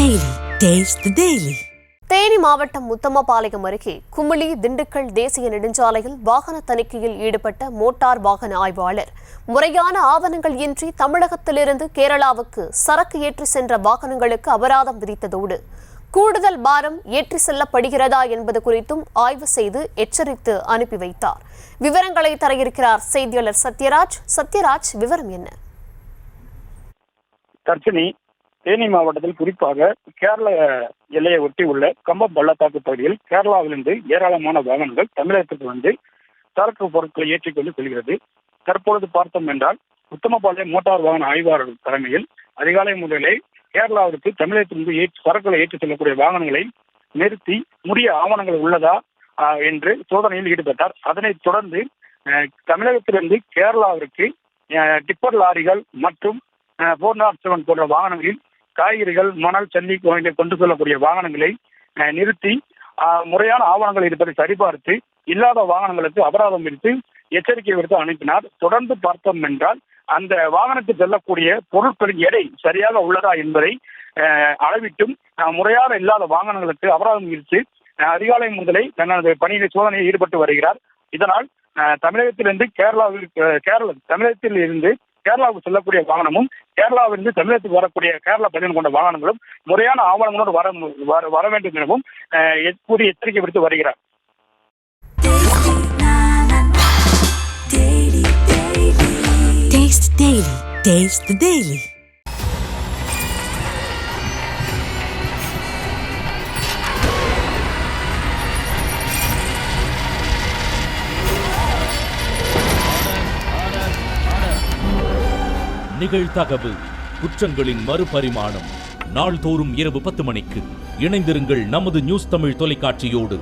Daily. Taste the Daily. Theni மாவட்டம் உத்தமபாளையம் அருகே குமுளி திண்டுக்கல் தேசிய நெடுஞ்சாலையில் வாகன தணிக்கையில் ஈடுபட்ட மோட்டார் வாகன ஆய்வாளர் முறையான ஆவணங்கள் இன்றி தமிழகத்திலிருந்து கேரளாவுக்கு சரக்கு ஏற்றி சென்ற வாகனங்களுக்கு அபராதம் விதித்ததோடு கூடுதல் பாரம் ஏற்றி செல்லப்படுகிறதா என்பது குறித்தும் ஆய்வு செய்து எச்சரித்து அனுப்பி வைத்தார். விவரங்களை தர இருக்கிறார் செய்தியாளர் சத்யராஜ். விவரம் என்ன? தர்ஷினி, தேனி மாவட்டத்தில் குறிப்பாக கேரள எல்லையை ஒட்டி உள்ள கம்பம் பள்ளத்தாக்கு பகுதியில் கேரளாவிலிருந்து ஏராளமான வாகனங்கள் தமிழகத்துக்கு வந்து சரக்கு பொருட்களை ஏற்றிக்கொண்டு செல்கிறது. தற்பொழுது பார்த்தோம் என்றால் உத்தமபாளையம் மோட்டார் வாகன ஆய்வாளர் தலைமையில் அதிகாலை முதலே கேரளாவிற்கு தமிழகத்திலிருந்து சரக்குகளை ஏற்றி செல்லக்கூடிய வாகனங்களை நிறுத்தி உரிய ஆவணங்கள் உள்ளதா என்று சோதனையில் ஈடுபட்டார். அதனைத் தொடர்ந்து தமிழகத்திலிருந்து கேரளாவிற்கு டிப்பர் லாரிகள் மற்றும் 407 போன்ற வாகனங்களில் காய்கறிகள், மணல், சல்லி கொண்டு செல்லக்கூடிய வாகனங்களை நிறுத்தி முறையான ஆவணங்கள் இருப்பதை சரிபார்த்து இல்லாத வாகனங்களுக்கு அபராதம் விடுத்து எச்சரிக்கை விடுத்து அனுப்பினார். தொடர்ந்து பார்த்தோம் என்றால் அந்த வாகனத்தில் செல்லக்கூடிய பொருட்களின் எடை சரியாக உள்ளதா என்பதை அளவிட்டும் முறையாக இல்லாத வாகனங்களுக்கு அபராதம் விடுத்து அதிகாலை முதலே தனது பணியில சோதனையில் ஈடுபட்டு வருகிறார். இதனால் தமிழகத்திலிருந்து தமிழகத்தில் இருந்து கேரளாவுக்கு செல்லக்கூடிய வாகனமும் கேரளாவிலிருந்து தமிழகத்துக்கு வரக்கூடிய கேரளா பதிவு கொண்ட வாகனங்களும் முறையான ஆவணங்களோடு வர வேண்டும் எனவும் கூறி எச்சரிக்கை விடுத்து வருகிறார். Taste the Daily. நிகழ்தகவு குற்றங்களின் மறுபரிமாணம் நாள்தோறும் இரவு 10 மணிக்கு இணைந்திருங்கள் நமது நியூஸ் தமிழ் தொலைக்காட்சியோடு.